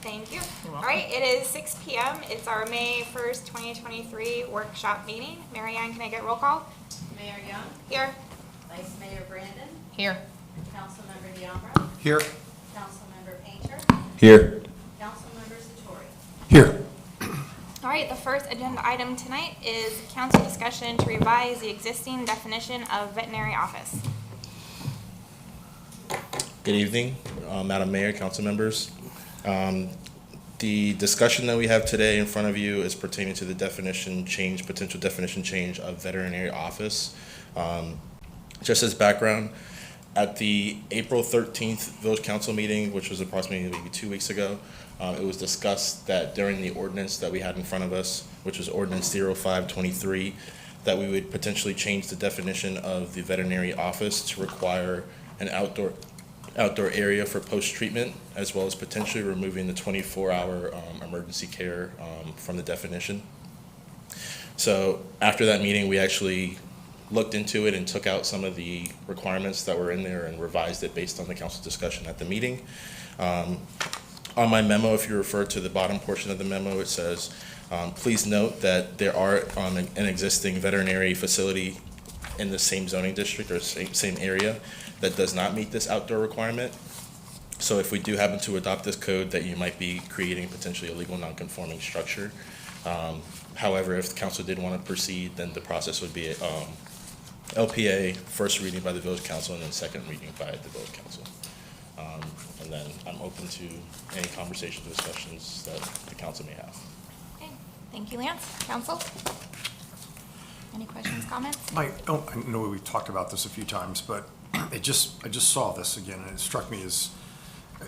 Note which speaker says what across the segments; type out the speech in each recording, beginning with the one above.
Speaker 1: Thank you.
Speaker 2: You're
Speaker 1: All
Speaker 2: welcome.
Speaker 1: right, it is 6 p.m. It's our May 1st, 2023 workshop meeting. Mary Ann, can I get roll call?
Speaker 3: Mayor Young,
Speaker 1: Here.
Speaker 3: Vice Mayor Brandon,
Speaker 2: Here.
Speaker 3: Councilmember Diambra,
Speaker 4: Here.
Speaker 3: Councilmember Painter,
Speaker 4: Here.
Speaker 3: Councilmember Satori.
Speaker 4: Here.
Speaker 1: All right, the first agenda item tonight is council discussion to revise the existing definition of veterinary office.
Speaker 5: Good evening, Madam Mayor, council members. The discussion that we have today in front of you is pertaining to the definition change, potential definition change of veterinary office. Just as background, at the April 13th village council meeting, which was approximately maybe 2 weeks ago, it was discussed that during the ordinance that we had in front of us, which was Ordinance 0523, that we would potentially change the definition of the veterinary office to require an outdoor area for post-treatment, as well as potentially removing the 24-hour emergency care from the definition. So after that meeting, we actually looked into it and took out some of the requirements that were in there and revised it based on the council discussion at the meeting. On my memo, if you refer to the bottom portion of the memo, it says, please note that there are an existing veterinary facility in the same zoning district or same area that does not meet this outdoor requirement. So if we do happen to adopt this code, that you might be creating potentially a legal non-conforming structure. However, if the council did want to proceed, then the process would be LPA, first reading by the village council, and then second reading by the village council. And then I'm open to any conversations or discussions that the council may have.
Speaker 1: Okay, thank you, Lance. Council? Any questions, comments?
Speaker 4: I know we've talked about this a few times, but I just saw this again, and it struck me as,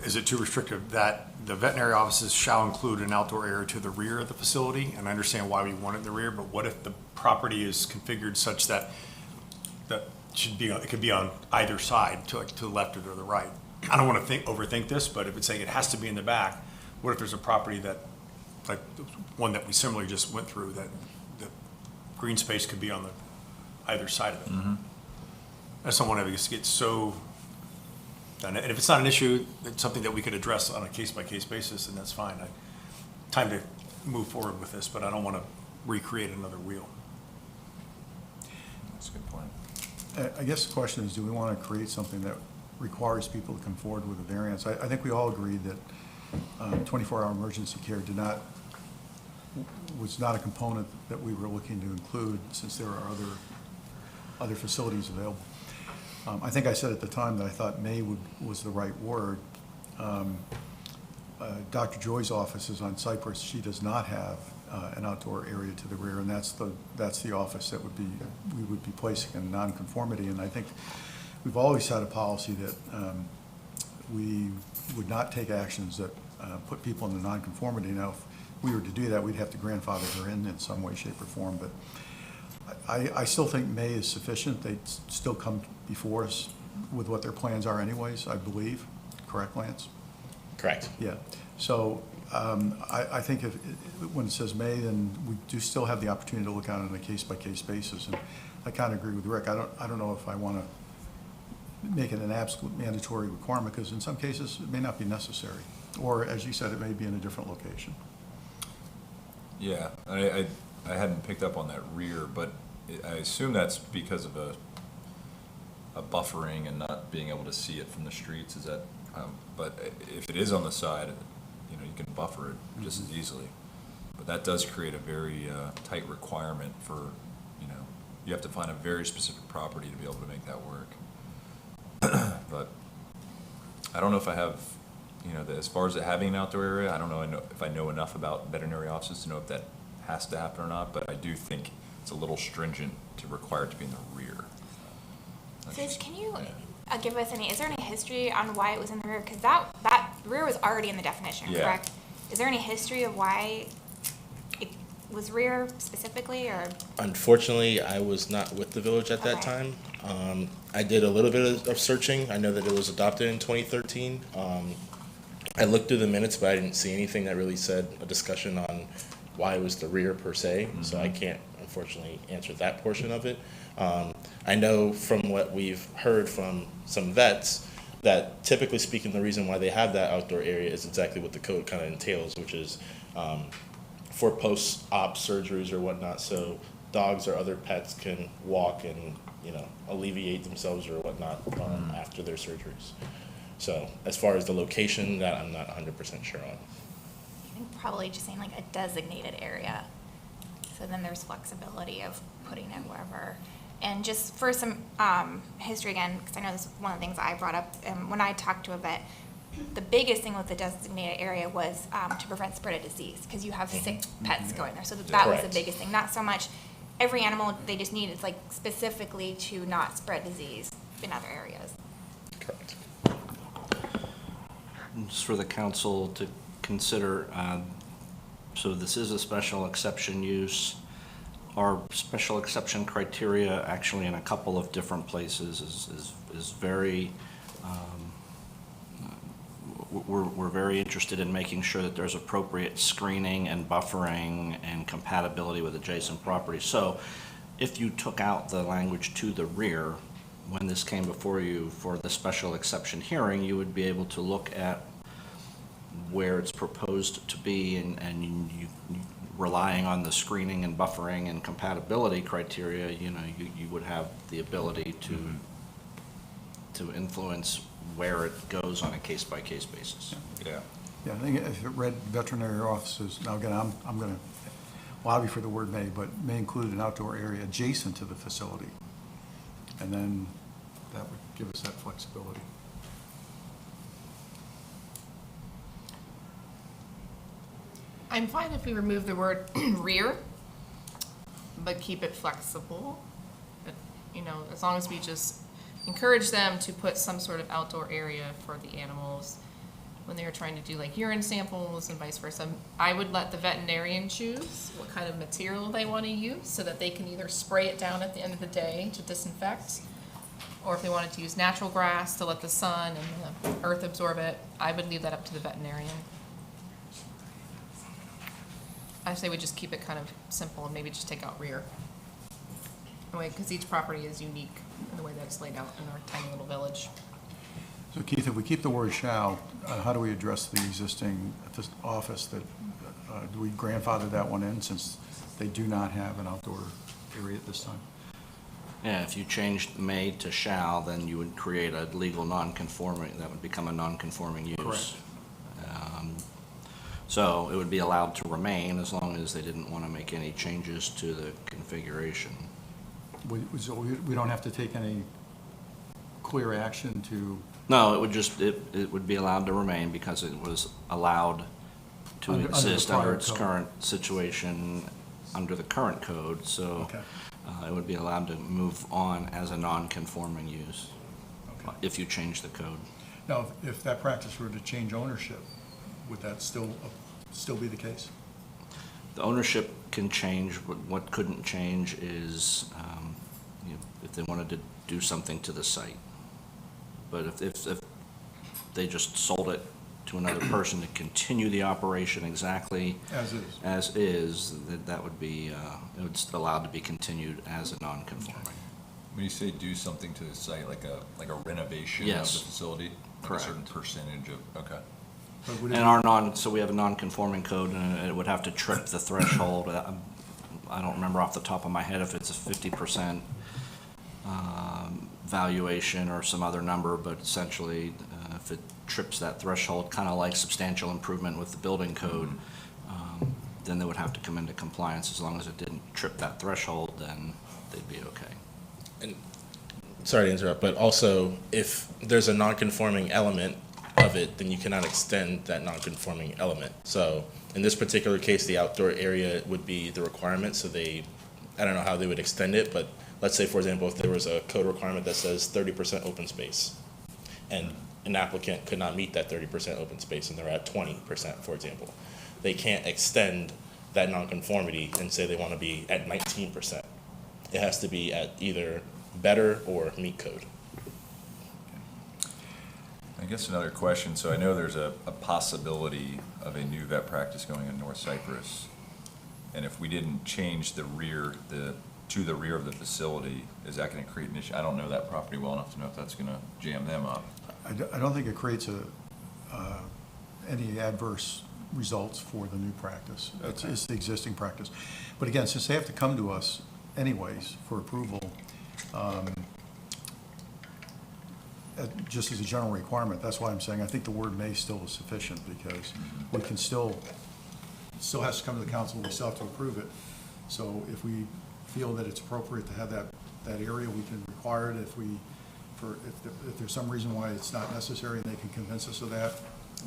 Speaker 4: is it too restrictive that the veterinary offices shall include an outdoor area to the rear of the facility? And I understand why we want it in the rear, but what if the property is configured such that it could be on either side, to the left or to the right? I don't want to overthink this, but if it's saying it has to be in the back, what if there's a property that, like one that we similarly just went through, that the green space could be on the either side of it? Mm-hmm. I just don't want to get so done. And if it's not an issue, it's something that we could address on a case-by-case basis, and that's fine. Time to move forward with this, but I don't want to recreate another wheel.
Speaker 6: That's a good point.
Speaker 7: I guess the question is, do we want to create something that requires people to come forward with a variance? I think we all agreed that 24-hour emergency care was not a component that we were looking to include, since there are other facilities available. I think I said at the time that I thought may was the right word. Dr. Joy's office is on Cypress. She does not have an outdoor area to the rear, and that's the office that we would be placing in nonconformity. And I think we've always had a policy that we would not take actions that put people in the nonconformity. Now, if we were to do that, we'd have to grandfather her in some way, shape, or form. But I still think May is sufficient. They'd still come before us with what their plans are anyways, I believe. Correct, Lance?
Speaker 5: Correct.
Speaker 7: Yeah. So I think when it says May, then we do still have the opportunity to look at it on a case-by-case basis. And I kind of agree with Rick. I don't know if I want to make it an absolute mandatory requirement, because in some cases it may not be necessary. Or, as you said, it may be in a different location.
Speaker 6: Yeah, I hadn't picked up on that rear, but I assume that's because of a buffering and not being able to see it from the streets. Is that? But if it is on the side, you can buffer it just as easily. But that does create a very tight requirement for, you have to find a very specific property to be able to make that work. But I don't know if I have, as far as it having an outdoor area, I don't know if I know enough about veterinary offices to know if that has to happen or not, but I do think it's a little stringent to require it to be in the rear.
Speaker 1: Sis, can you give us is there any history on why it was in the rear? Because that rear was already in the definition,
Speaker 6: Yeah.
Speaker 1: correct? Is there any history of why it was rear specifically, or?
Speaker 5: Unfortunately, I was not with the village at that time. I did a little bit of searching. I know that it was adopted in 2013. I looked through the minutes, but I didn't see anything that really said a discussion on why it was the rear per se. Mm-hmm. So I can't, unfortunately, answer that portion of it. I know from what we've heard from some vets, that typically speaking, the reason why they have that outdoor area is exactly what the code kind of entails, which is for post-op surgeries or whatnot, so dogs or other pets can walk and, alleviate themselves or whatnot after their surgeries. So as far as the location, that I'm not 100% sure on.
Speaker 1: I think probably just saying like a designated area. So then there's flexibility of putting it wherever. And just for some history again, because I know this is one of the things I brought up when I talked to a vet, the biggest thing with the designated area was to prevent spread of disease, because you have sick pets going there. So that was the
Speaker 5: Correct.
Speaker 1: biggest thing. Not so much every animal they just need, it's like specifically to not spread disease in other areas.
Speaker 5: Correct.
Speaker 2: Just for the council to consider, so this is a special exception use. Our special exception criteria, actually in a couple of different places, is very, we're very interested in making sure that there's appropriate screening and buffering and compatibility with adjacent properties. So if you took out the language "to the rear," when this came before you for the special exception hearing, you would be able to look at where it's proposed to be, and you relying on the screening and buffering and compatibility criteria, you would have the ability to influence where it goes on a case-by-case basis.
Speaker 6: Yeah.
Speaker 7: Yeah, I think if it read veterinary offices, now again, I'm going to lobby for the word may, but may include an outdoor area adjacent to the facility. And then that would give us that flexibility.
Speaker 8: I'm fine if we remove the word rear, but keep it flexible. But, as long as we just encourage them to put some sort of outdoor area for the animals when they are trying to do like urine samples and vice versa. I would let the veterinarian choose what kind of material they want to use so that they can either spray it down at the end of the day to disinfect, or if they wanted to use natural grass to let the sun and the earth absorb it, I would leave that up to the veterinarian. I say we just keep it kind of simple and maybe just take out rear. Because each property is unique in the way that it's laid out in our tiny little village.
Speaker 7: So Keith, if we keep the word shall, how do we address the existing office that, do we grandfather that one in since they do not have an outdoor area at this time?
Speaker 2: Yeah, if you changed may to shall, then you would create a legal non-conforming, that would become a non-conforming use.
Speaker 7: Correct.
Speaker 2: So it would be allowed to remain as long as they didn't want to make any changes to the configuration.
Speaker 7: So we don't have to take any clear action to,
Speaker 2: No, it would just, it would be allowed to remain because it was allowed to
Speaker 7: Under the
Speaker 2: exist
Speaker 7: prior
Speaker 2: under its
Speaker 7: code.
Speaker 2: current situation, under the current code, so
Speaker 7: Okay.
Speaker 2: It would be allowed to move on as a non-conforming use
Speaker 7: Okay.
Speaker 2: if you change the code.
Speaker 7: Now, if that practice were to change ownership, would that still be the case?
Speaker 2: The ownership can change. What couldn't change is if they wanted to do something to the site. But if they just sold it to another person to continue the operation exactly
Speaker 7: As is.
Speaker 2: that would be, it would still allowed to be continued as a non-conforming.
Speaker 6: When you say do something to the site, like a renovation of
Speaker 2: Yes.
Speaker 6: the facility? Like
Speaker 2: Correct.
Speaker 6: a certain percentage of, okay.
Speaker 7: But would it
Speaker 2: And
Speaker 7: be-
Speaker 2: so we have a non-conforming code, and it would have to trip the threshold. I don't remember off the top of my head if it's a 50% valuation or some other number, but essentially, if it trips that threshold, kind of like substantial improvement with the building code, then they would have to come into compliance. As long as it didn't trip that threshold, then they'd be okay.
Speaker 5: And sorry to interrupt, but also if there's a non-conforming element of it, then you cannot extend that non-conforming element. So in this particular case, the outdoor area would be the requirement, so I don't know how they would extend it, but let's say, for example, if there was a code requirement that says 30% open space, and an applicant could not meet that 30% open space, and they're at 20%, for example, they can't extend that nonconformity and say they want to be at 19%. It has to be at either better or meet code.
Speaker 6: I guess another question, so I know there's a possibility of a new vet practice going in North Cyprus. And if we didn't change the rear, to the rear of the facility, is that gonna create an issue? I don't know that property well enough to know if that's gonna jam them up.
Speaker 7: I don't think it creates any adverse results for the new practice. It's the existing practice. But again, since they have to come to us anyways for approval, just as a general requirement, that's why I'm saying I think the word may still is sufficient, because we can still has to come to the council, we still have to approve it. So if we feel that it's appropriate to have that area, we can require it. If there's some reason why it's not necessary and they can convince us of that,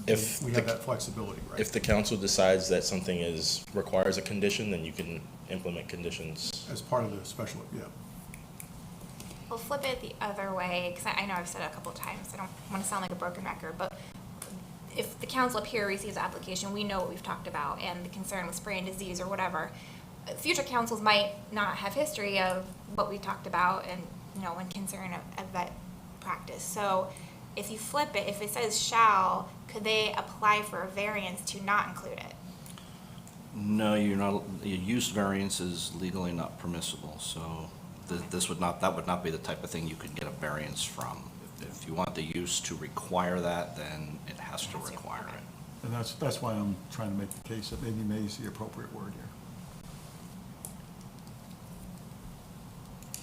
Speaker 7: we have that flexibility, right?
Speaker 5: If the council decides that something requires a condition, then you can implement conditions.
Speaker 7: As part of the special, yeah.
Speaker 1: We'll flip it the other way, because I know I've said it a couple of times, I don't want to sound like a broken record, but if the council up here receives the application, we know what we've talked about and the concern with spray and disease or whatever. Future councils might not have history of what we talked about and, when concern of vet practice. So if you flip it, if it says shall, could they apply for a variance to not include it?
Speaker 2: No, you're not, your use variance is legally not permissible, so that would not be the type of thing you could get a variance from. If you want the use to require that, then it has to require it.
Speaker 7: And that's why I'm trying to make the case that maybe may is the appropriate word here.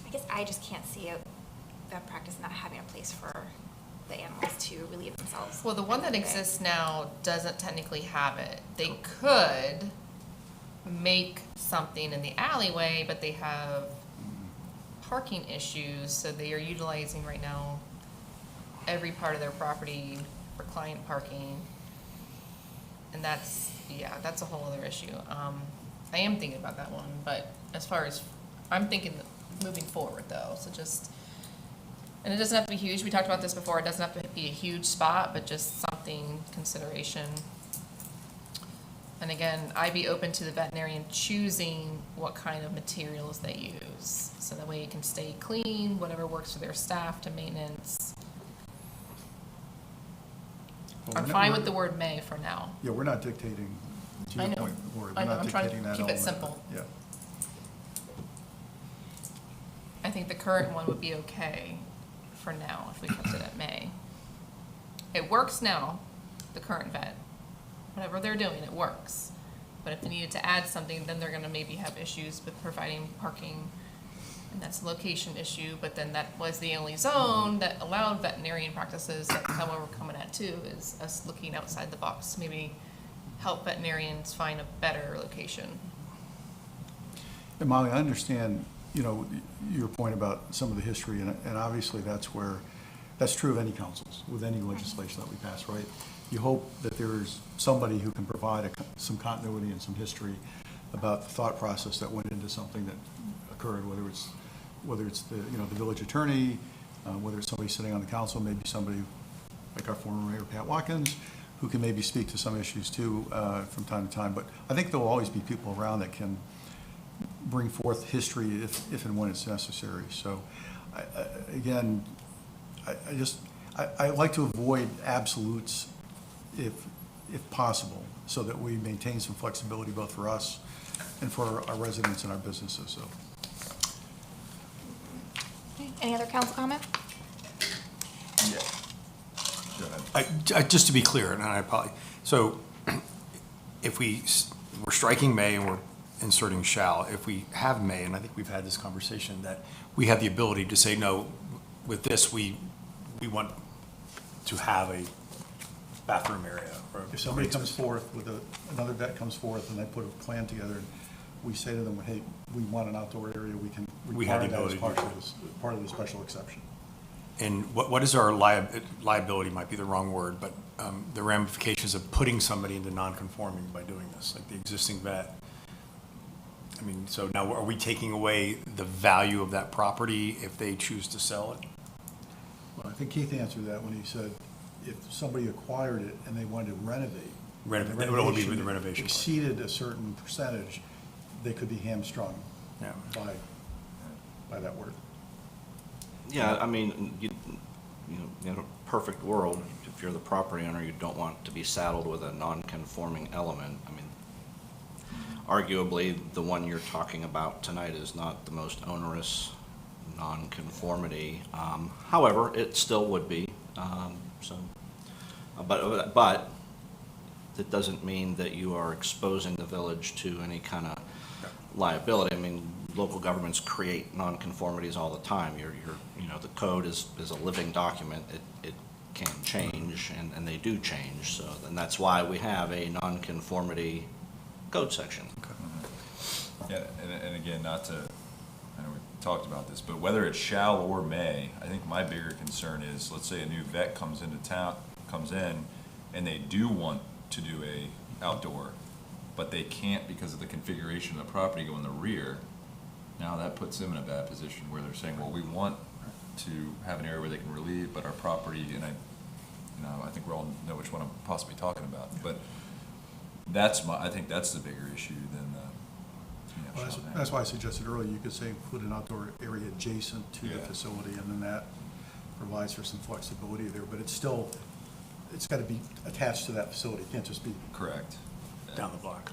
Speaker 1: I guess I just can't see vet practice not having a place for the animals to relieve themselves.
Speaker 8: Well, the one that exists now doesn't technically have it. They could make something in the alleyway, but they have parking issues, so they are utilizing right now every part of their property for client parking. And that's a whole other issue. I am thinking about that one, but as far as, I'm thinking moving forward though, so and it doesn't have to be huge, we talked about this before, it doesn't have to be a huge spot, but just something, consideration. And again, I'd be open to the veterinarian choosing what kind of materials they use, so that way it can stay clean, whatever works for their staff to maintenance.
Speaker 7: Well,
Speaker 8: I'm fine with the word may for now.
Speaker 7: Yeah, we're not dictating, to
Speaker 8: I
Speaker 7: your
Speaker 8: know.
Speaker 7: point, Lori,
Speaker 8: I
Speaker 7: we're
Speaker 8: know,
Speaker 7: not
Speaker 8: I'm trying to
Speaker 7: dictating that
Speaker 8: keep it
Speaker 7: element.
Speaker 8: simple.
Speaker 7: Yeah.
Speaker 8: I think the current one would be okay for now, if we kept it at may. It works now, the current vet. Whatever they're doing, it works. But if they needed to add something, then they're gonna maybe have issues with providing parking, and that's a location issue, but then that was the only zone that allowed veterinarian practices that some were coming at too, is us looking outside the box, maybe help veterinarians find a better location.
Speaker 7: And Molly, I understand, your point about some of the history, and obviously that's true of any councils, with any legislation that we pass, right? You hope that there's somebody who can provide some continuity and some history about the thought process that went into something that occurred, whether it's the village attorney, whether it's somebody sitting on the council, maybe somebody like our former mayor, Pat Watkins, who can maybe speak to some issues too from time to time. But I think there'll always be people around that can bring forth history if and when it's necessary. So, I like to avoid absolutes if possible, so that we maintain some flexibility both for us and for our residents and our businesses, so.
Speaker 1: Any other council comment?
Speaker 6: Go ahead.
Speaker 4: Just to be clear, and I apologize, so if we're striking may and we're inserting shall, if we have may, and I think we've had this conversation, that we have the ability to say, no, with this, we want to have a bathroom area. Or
Speaker 7: If somebody comes forth another vet comes forth and they put a plan together, and we say to them, hey, we want an outdoor area, we can
Speaker 4: We have
Speaker 7: require
Speaker 4: the
Speaker 7: that as
Speaker 4: ability
Speaker 7: part of the special exception.
Speaker 4: And what is our liability, might be the wrong word, but the ramifications of putting somebody into non-conforming by doing this, like the existing vet? I mean, so now are we taking away the value of that property if they choose to sell it?
Speaker 7: Well, I think Keith answered that when he said, if somebody acquired it and they wanted to renovate.
Speaker 4: Renovate,
Speaker 7: and
Speaker 4: that would be with the renovation part.
Speaker 7: Exceeded a certain percentage, they could be hamstrung
Speaker 4: Yeah.
Speaker 7: by that word.
Speaker 2: Yeah, I mean, in a perfect world, if you're the property owner, you don't want to be saddled with a non-conforming element. I mean, arguably, the one you're talking about tonight is not the most onerous non-conformity. However, it still would be. So, but that doesn't mean that you are exposing the village to any kind of liability. I mean, local governments create nonconformities all the time. The code is a living document. It can change, and they do change. So, and that's why we have a nonconformity code section.
Speaker 6: Yeah, and again, not to, I know we talked about this, but whether it's shall or may, I think my bigger concern is, let's say a new vet comes in, and they do want to do a outdoor, but they can't because of the configuration of the property go in the rear. Now that puts them in a bad position where they're saying, well, we want to have an area where they can relieve, but our property, and I think we all know which one I'm possibly talking about, but I think that's the bigger issue than the,
Speaker 7: Well, that's why I suggested earlier, you could say put an outdoor area adjacent to the
Speaker 6: Yeah.
Speaker 7: facility, and then that provides for some flexibility there, but it's got to be attached to that facility, it can't just be
Speaker 6: Correct.
Speaker 7: down the block.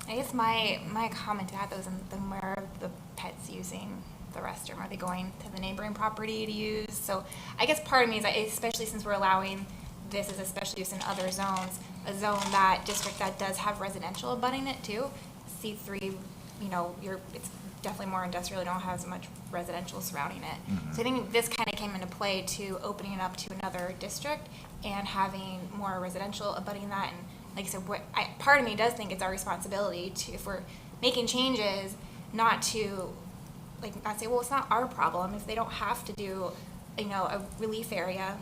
Speaker 1: I guess my comment to that, though, is then where are the pets using the restroom? Are they going to the neighboring property to use? So I guess part of me is, especially since we're allowing this as a special use in other zones, a zone, that district that does have residential abutting it too, C3, it's definitely more industrial, you don't have as much residential surrounding it. So I think this kind of came into play to opening it up to another district and having more residential abutting that. And like I said, part of me does think it's our responsibility to, if we're making changes, not to, not say, well, it's not our problem. If they don't have to do, a relief area,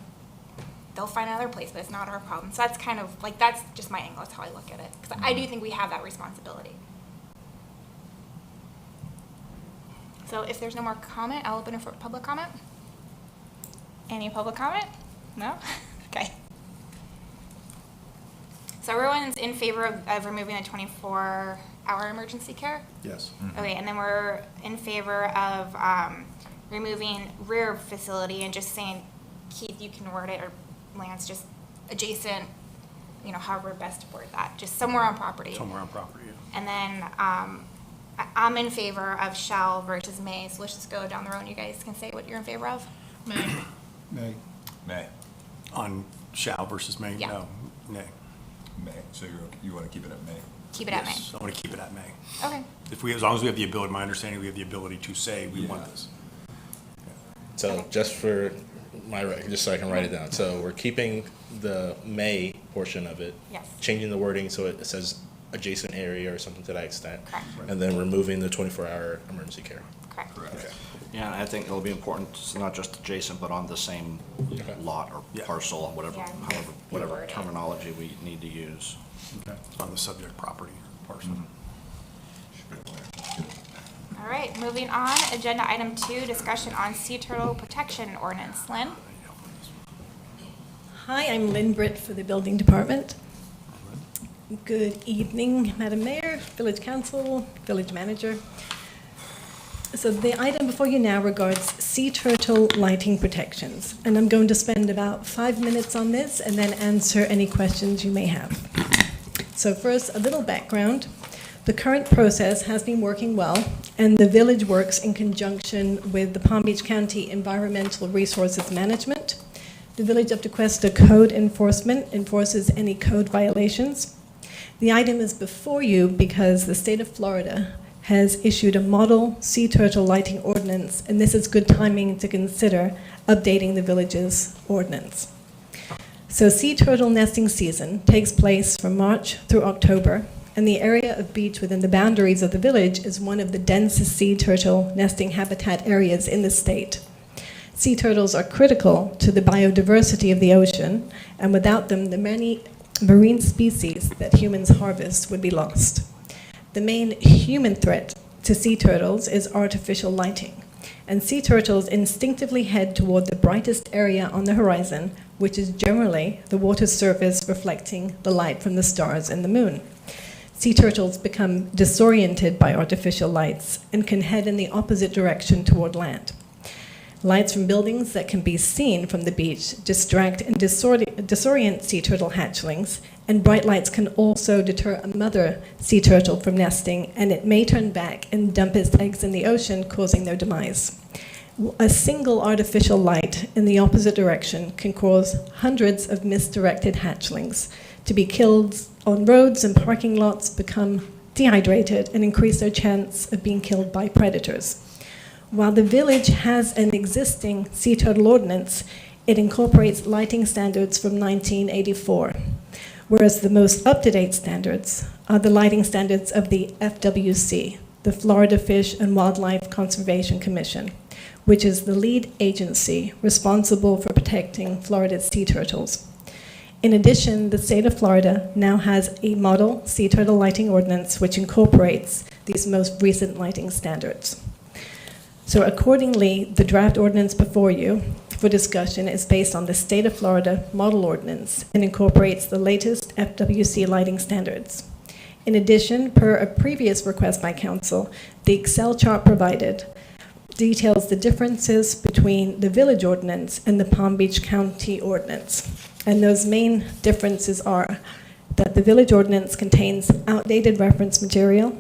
Speaker 1: they'll find another place, but it's not our problem. So that's kind of, that's just my angle, that's how I look at it. Because I do think we have that responsibility. So if there's no more comment, I'll open it for public comment. Any public comment? No? Okay. So everyone's in favor of removing the 24-hour emergency care?
Speaker 7: Yes.
Speaker 1: Okay, and then we're in favor of removing rear facility and just saying, Keith, you can word it, or Lance, just adjacent, however best to word that, just somewhere on property.
Speaker 4: Somewhere on property, yeah.
Speaker 1: And then I'm in favor of shall versus may, so let's just go down the road and you guys can say what you're in favor of.
Speaker 8: May.
Speaker 6: May.
Speaker 4: On shall versus may?
Speaker 1: Yeah.
Speaker 4: No, nay.
Speaker 6: May. So you want to keep it at May?
Speaker 1: Keep it at may.
Speaker 4: Yes, I want to keep it at may.
Speaker 1: Okay.
Speaker 4: As long as we have the ability, my understanding, we have the ability to say we want
Speaker 6: Yeah.
Speaker 4: this.
Speaker 5: So
Speaker 1: Okay.
Speaker 5: just for my record, just so I can write it down. So we're keeping the may portion of it.
Speaker 1: Yes.
Speaker 5: Changing the wording so it says adjacent area or something to that extent.
Speaker 1: Correct.
Speaker 5: And then removing the 24-hour emergency care.
Speaker 1: Correct.
Speaker 6: Correct.
Speaker 2: Yeah, and I think it'll be important, it's not just adjacent, but on the same
Speaker 5: Okay.
Speaker 2: lot or
Speaker 4: Yeah.
Speaker 2: parcel, whatever,
Speaker 1: Yeah.
Speaker 2: whatever
Speaker 1: Word it.
Speaker 2: terminology we need to use.
Speaker 7: Okay.
Speaker 4: On the subject property parcel.
Speaker 1: All right, moving on, agenda item 2, discussion on sea turtle protection ordinance. Lynn?
Speaker 9: Hi, I'm Lynn Britt for the Building Department. Good evening, Madam Mayor, Village Council, Village Manager. So the item before you now regards sea turtle lighting protections, and I'm going to spend about 5 minutes on this and then answer any questions you may have. So first, a little background. The current process has been working well, and the village works in conjunction with the Palm Beach County Environmental Resources Management. The Village of Tequesta Code Enforcement enforces any code violations. The item is before you because the state of Florida has issued a model sea turtle lighting ordinance, and this is good timing to consider updating the village's ordinance. So sea turtle nesting season takes place from March through October, and the area of beach within the boundaries of the village is one of the densest sea turtle nesting habitat areas in the state. Sea turtles are critical to the biodiversity of the ocean, and without them, the many marine species that humans harvest would be lost. The main human threat to sea turtles is artificial lighting, and sea turtles instinctively head toward the brightest area on the horizon, which is generally the water's surface reflecting the light from the stars and the moon. Sea turtles become disoriented by artificial lights and can head in the opposite direction toward land. Lights from buildings that can be seen from the beach distract and disorient sea turtle hatchlings, and bright lights can also deter a mother sea turtle from nesting, and it may turn back and dump its eggs in the ocean, causing their demise. A single artificial light in the opposite direction can cause hundreds of misdirected hatchlings to be killed on roads and parking lots, become dehydrated, and increase their chance of being killed by predators. While the village has an existing sea turtle ordinance, it incorporates lighting standards from 1984, whereas the most up-to-date standards are the lighting standards of the FWC, the Florida Fish and Wildlife Conservation Commission, which is the lead agency responsible for protecting Florida's sea turtles. In addition, the state of Florida now has a model sea turtle lighting ordinance which incorporates these most recent lighting standards. So accordingly, the draft ordinance before you for discussion is based on the state of Florida model ordinance and incorporates the latest FWC lighting standards. In addition, per a previous request by council, the Excel chart provided details the differences between the village ordinance and the Palm Beach County ordinance. And those main differences are that the village ordinance contains outdated reference material,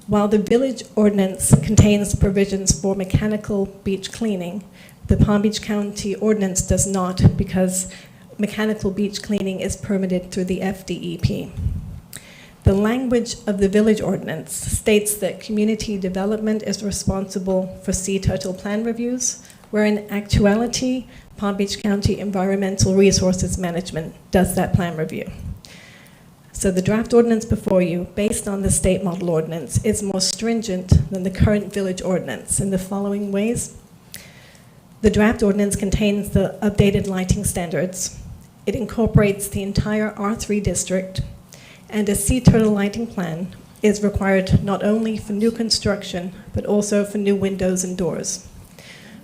Speaker 9: while the village ordinance contains provisions for mechanical beach cleaning. The Palm Beach County ordinance does not, because mechanical beach cleaning is permitted through the FDEP. The language of the village ordinance states that community development is responsible for sea turtle plan reviews, where in actuality, Palm Beach County Environmental Resources Management does that plan review. So the draft ordinance before you, based on the state model ordinance, is more stringent than the current village ordinance in the following ways. The draft ordinance contains the updated lighting standards. It incorporates the entire R3 district, and a sea turtle lighting plan is required not only for new construction, but also for new windows and doors.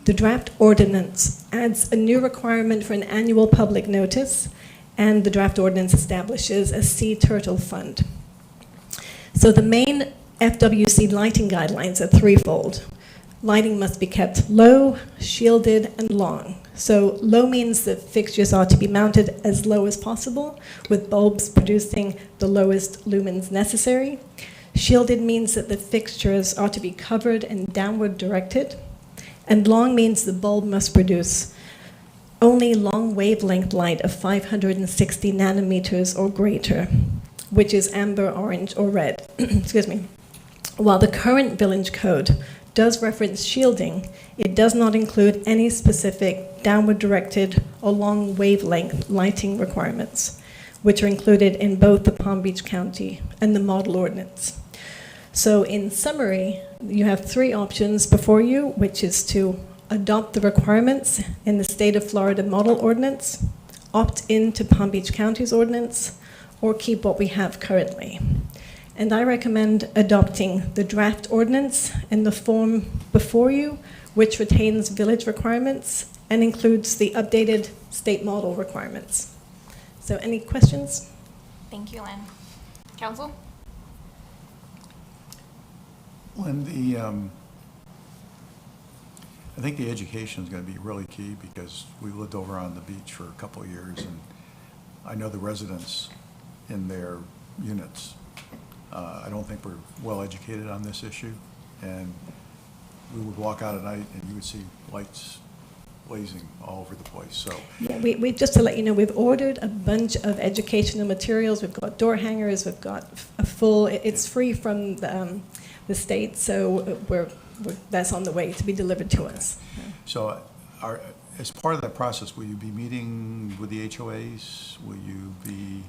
Speaker 9: The draft ordinance adds a new requirement for an annual public notice, and the draft ordinance establishes a sea turtle fund. So the main FWC lighting guidelines are threefold. Lighting must be kept low, shielded, and long. So low means that fixtures are to be mounted as low as possible, with bulbs producing the lowest lumens necessary. Shielded means that the fixtures are to be covered and downward directed. And long means the bulb must produce only long wavelength light of 560 nanometers or greater, which is amber, orange, or red. Excuse me. While the current village code does reference shielding, it does not include any specific downward directed or long wavelength lighting requirements, which are included in both the Palm Beach County and the model ordinance. So in summary, you have three options before you, which is to adopt the requirements in the state of Florida model ordinance, opt into Palm Beach County's ordinance, or keep what we have currently. And I recommend adopting the draft ordinance in the form before you, which retains village requirements and includes the updated state model requirements. So any questions?
Speaker 1: Thank you, Lynn. Council?
Speaker 7: When I think the education is going to be really key, because we lived over on the beach for a couple of years, and I know the residents in their units. I don't think we're well educated on this issue, and we would walk out at night and you would see lights blazing all over the place. So
Speaker 9: Yeah, we just to let you know, we've ordered a bunch of educational materials. We've got door hangers. We've got a full. It's free from the state, so that's on the way to be delivered to us.
Speaker 7: So as part of that process, will you be meeting with the HOAs? Will you be?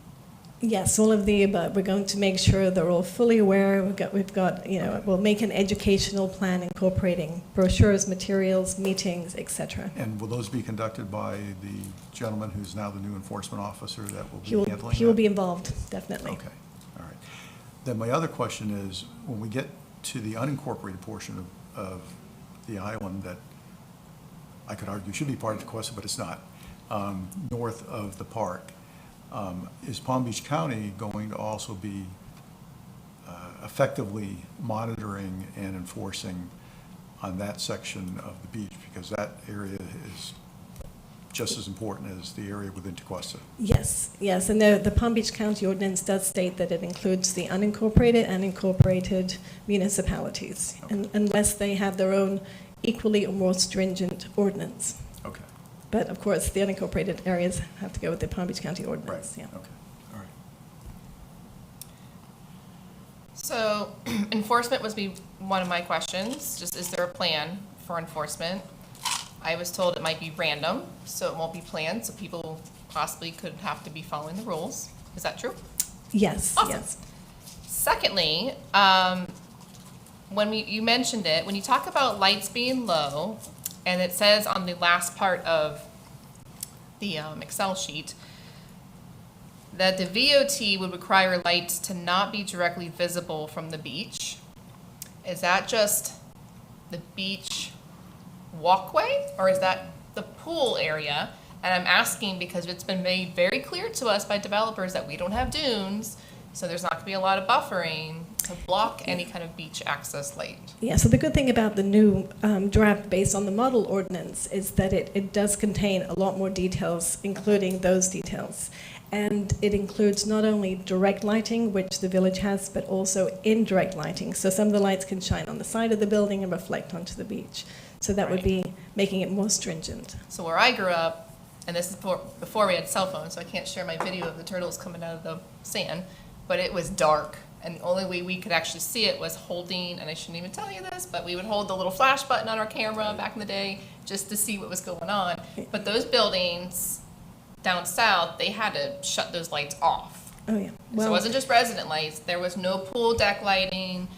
Speaker 9: Yes, all of the above. We're going to make sure they're all fully aware. We've got, we'll make an educational plan incorporating brochures, materials, meetings, etc.
Speaker 7: And will those be conducted by the gentleman who's now the new enforcement officer that will be handling that?
Speaker 9: He will be involved, definitely.
Speaker 7: Okay, all right. Then my other question is, when we get to the unincorporated portion of the island that I could argue should be part of Tequesta, but it's not, north of the park, is Palm Beach County going to also be effectively monitoring and enforcing on that section of the beach? Because that area is just as important as the area within Tequesta.
Speaker 9: Yes, and the Palm Beach County ordinance does state that it includes the unincorporated and incorporated municipalities,
Speaker 7: Okay.
Speaker 9: unless they have their own equally or more stringent ordinance.
Speaker 4: Okay,
Speaker 9: But of course, the unincorporated areas have to go with the Palm Beach County
Speaker 4: right,
Speaker 9: ordinance,
Speaker 4: okay,
Speaker 9: yeah.
Speaker 4: all right.
Speaker 8: So enforcement was be one of my questions, just is there a plan for enforcement? I was told it might be random, so it won't be planned, so people possibly could have to be following the rules. Is that true?
Speaker 9: Yes,
Speaker 8: Awesome.
Speaker 9: yes.
Speaker 8: Secondly, when you mentioned it, when you talk about lights being low, and it says on the last part of the Excel sheet, that the VOT would require lights to not be directly visible from the beach. Is that just the beach walkway, or is that the pool area? And I'm asking because it's been made very clear to us by developers that we don't have dunes, so there's not gonna be a lot of buffering to block any kind of beach access light.
Speaker 9: Yeah, so the good thing about the new draft based on the model ordinance is that it does contain a lot more details, including those details. And it includes not only direct lighting, which the village has, but also indirect lighting. So some of the lights can shine on the side of the building and reflect onto the beach. So that would be making it more stringent.
Speaker 8: So where I grew up, and this is before we had cell phones, so I can't share my video of the turtles coming out of the sand, but it was dark. And the only way we could actually see it was holding, and I shouldn't even tell you this, but we would hold the little flash button on our camera back in the day just to see what was going on. But those buildings down south, they had to shut those lights off.
Speaker 9: Oh, yeah.
Speaker 8: So it wasn't just resident lights, there was no pool deck lighting,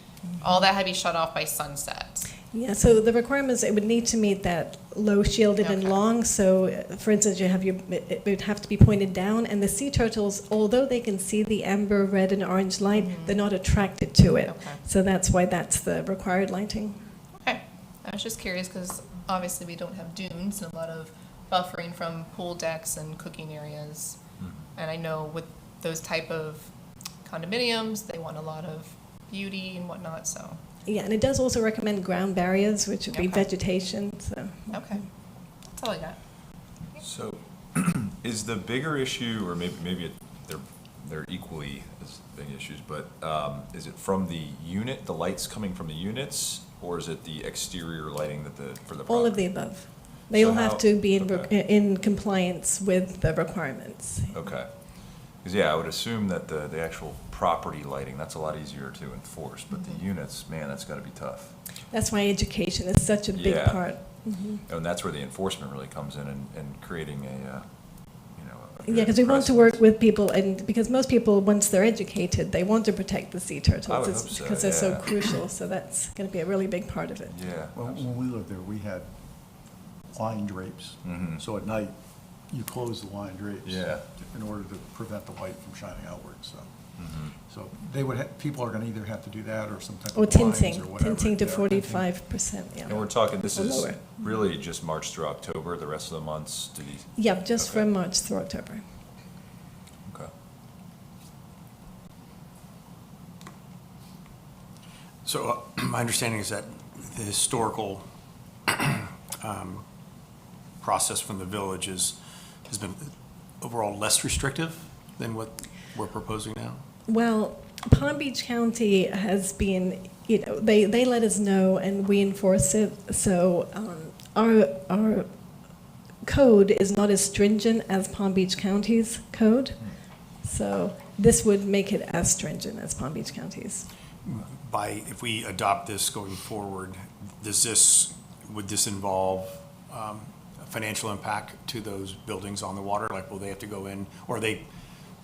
Speaker 8: all that had to be shut off by sunset.
Speaker 9: Yeah, so the requirements, it would need to meet that low, shielded, and
Speaker 8: Okay.
Speaker 9: long. So, for instance, it would have to be pointed down, and the sea turtles, although they can see the amber, red, and orange light, they're not attracted to it.
Speaker 8: Okay.
Speaker 9: So that's why that's the required lighting.
Speaker 8: Okay, I was just curious because obviously we don't have dunes and a lot of buffering from pool decks and cooking areas. And I know with those type of condominiums, they want a lot of beauty and whatnot, so,
Speaker 9: Yeah, and it does also recommend ground barriers, which would be
Speaker 8: Okay.
Speaker 9: vegetation, so.
Speaker 8: okay. That's all I got.
Speaker 6: So, is the bigger issue, or maybe they're equally as big issues, but is it from the unit, the lights coming from the units, or is it the exterior lighting for the property?
Speaker 9: All of the above. They
Speaker 6: So
Speaker 9: all have
Speaker 6: how-
Speaker 9: to be
Speaker 6: okay.
Speaker 9: in compliance with the requirements.
Speaker 6: Okay. Because, yeah, I would assume that the actual property lighting, that's a lot easier to enforce, but the units, man, that's gotta be tough.
Speaker 9: That's why education is such a big
Speaker 6: Yeah.
Speaker 9: part.
Speaker 6: And that's where the enforcement really comes in and creating a, a
Speaker 9: Yeah,
Speaker 6: good
Speaker 9: because we want to work
Speaker 6: precedent.
Speaker 9: with people, and because most people, once they're educated, they want to protect the sea turtles.
Speaker 6: I would
Speaker 9: It's
Speaker 6: hope so,
Speaker 9: because they're so
Speaker 6: yeah.
Speaker 9: crucial, so that's going to be a really big part of it.
Speaker 6: Yeah.
Speaker 7: Well, when we lived there, we had line drapes.
Speaker 6: Mhm.
Speaker 7: So at night, you close the line drapes.
Speaker 6: Yeah.
Speaker 7: In order to prevent the light from shining outward, so.
Speaker 6: Mhm.
Speaker 7: So they would, people are gonna either have to do that or some type of
Speaker 9: Or
Speaker 7: blinds
Speaker 9: tinting,
Speaker 7: or whatever.
Speaker 9: tinting to
Speaker 7: Yeah,
Speaker 9: 45%, yeah.
Speaker 6: And we're talking, this
Speaker 9: Or
Speaker 6: is
Speaker 9: lower.
Speaker 6: really just March through October, the rest of the months, did he?
Speaker 9: Yeah, just
Speaker 6: Okay.
Speaker 9: from March through October.
Speaker 6: Okay.
Speaker 4: So my understanding is that the historical process from the village has been overall less restrictive than what we're proposing now?
Speaker 9: Well, Palm Beach County has been, they let us know and we enforce it. So our code is not as stringent as Palm Beach County's code. So this would make it as stringent as Palm Beach County's.
Speaker 4: If we adopt this going forward, would this involve a financial impact to those buildings on the water? Like, will they have to go in, or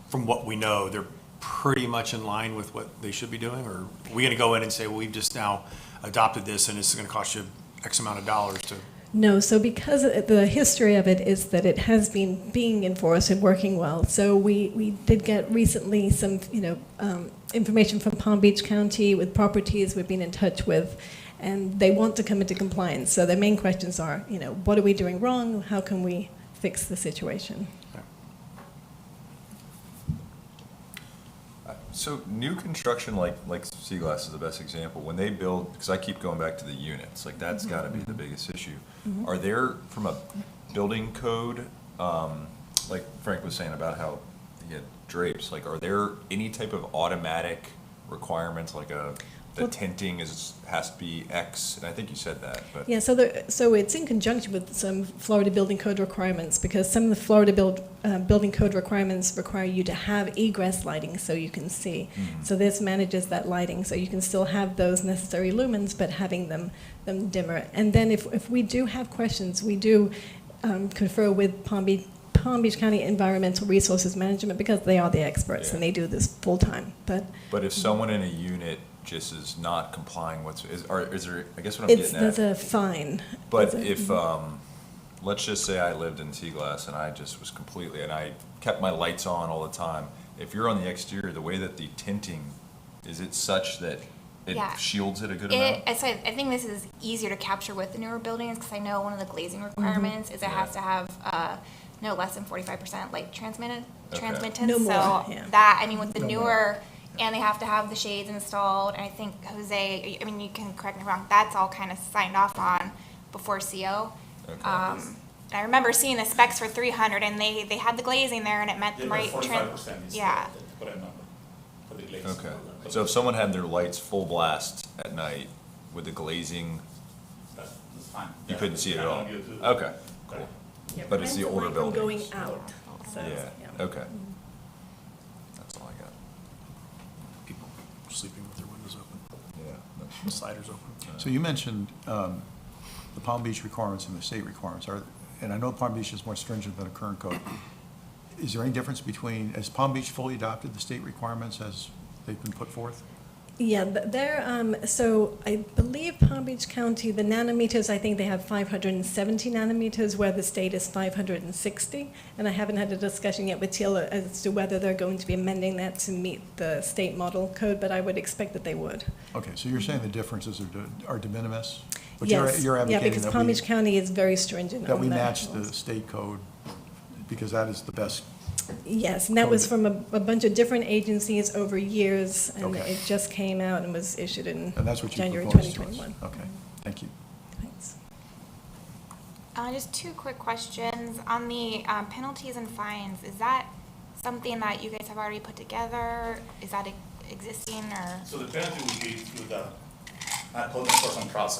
Speaker 4: from what we know, they're pretty much in line with what they should be doing? Or are we gonna go in and say, well, we've just now adopted this and it's gonna cost you X amount of dollars to?
Speaker 9: No, so because the history of it is that it has been being enforced and working well. So we did get recently some, information from Palm Beach County with properties we've been in touch with, and they want to come into compliance. So their main questions are, what are we doing wrong? How can we fix the situation?
Speaker 6: So new construction, like Sea Glass is the best example, when they build, because I keep going back to the units, like that's gotta be the biggest issue. Are there, from a building code, like Frank was saying about how he had drapes, like are there any type of automatic requirements, like a the tinting has to be X, and I think you said that, but.
Speaker 9: Yeah, so it's in conjunction with some Florida building code requirements, because some of the Florida building code requirements require you to have egress lighting so you can see. So this manages that lighting, so you can still have those necessary lumens, but having them dimmer. And then if we do have questions, we do confer with Palm Beach County Environmental Resources Management, because they are the experts
Speaker 6: Yeah.
Speaker 9: and they do this full time. But
Speaker 6: But if someone in a unit just is not complying with, is there, I guess what I'm getting
Speaker 9: there's
Speaker 6: at.
Speaker 9: a fine.
Speaker 6: But
Speaker 9: There's a-
Speaker 6: if, let's just say I lived in T-Glass and I just was completely, and I kept my lights on all the time. If you're on the exterior, the way that the tinting, is it such that it
Speaker 1: Yeah.
Speaker 6: shields it a good amount?
Speaker 1: I think this is easier to capture with the newer buildings, because I know one of the glazing requirements is it
Speaker 6: Yeah.
Speaker 1: has to have no less than 45% light transmittance.
Speaker 9: No more,
Speaker 1: So
Speaker 9: yeah.
Speaker 1: that, I mean, with the newer, and they have to have the shades installed, and I think, Jose, I mean, you can correct me if I'm wrong, that's all kind of signed off on before CO.
Speaker 6: Okay.
Speaker 1: And I remember seeing the specs for 300, and they had the glazing there, and it met the right. Yeah.
Speaker 10: What I remember for the glaze.
Speaker 6: Okay, so if someone had their lights full blast at night with the glazing,
Speaker 10: That's fine.
Speaker 6: you couldn't see it at
Speaker 10: I
Speaker 6: all?
Speaker 10: don't give to-
Speaker 6: Okay, cool.
Speaker 9: Yeah,
Speaker 6: But it's the
Speaker 9: prevents
Speaker 6: older
Speaker 9: light from
Speaker 6: buildings.
Speaker 9: going out. So,
Speaker 6: Yeah, okay. That's all I got.
Speaker 4: People sleeping with their windows open,
Speaker 6: Yeah.
Speaker 4: sliders open.
Speaker 7: So you mentioned the Palm Beach requirements and the state requirements, and I know Palm Beach is more stringent than a current code. Is there any difference between, has Palm Beach fully adopted the state requirements as they've been put forth?
Speaker 9: Yeah, so I believe Palm Beach County, the nanometers, I think they have 570 nanometers, where the state is 560. And I haven't had a discussion yet with Teal as to whether they're going to be amending that to meet the state model code, but I would expect that they would.
Speaker 7: Okay, so you're saying the differences are de minimis? But
Speaker 9: Yes,
Speaker 7: you're
Speaker 9: yeah,
Speaker 7: advocating
Speaker 9: because
Speaker 7: that
Speaker 9: Palm
Speaker 7: we,
Speaker 9: Beach County is very stringent on that.
Speaker 7: that we match the state code, because that is the best.
Speaker 9: Yes, and that was
Speaker 7: code.
Speaker 9: from a bunch of different agencies over years, and
Speaker 7: Okay.
Speaker 9: it just came out and was issued in
Speaker 7: And that's what you
Speaker 9: January
Speaker 7: proposed to us?
Speaker 9: 2021.
Speaker 7: Okay, thank you.
Speaker 9: Thanks.
Speaker 1: Just two quick questions. On the penalties and fines, is that something that you guys have already put together? Is that existing, or?
Speaker 10: So the penalty will be through the code enforcement process.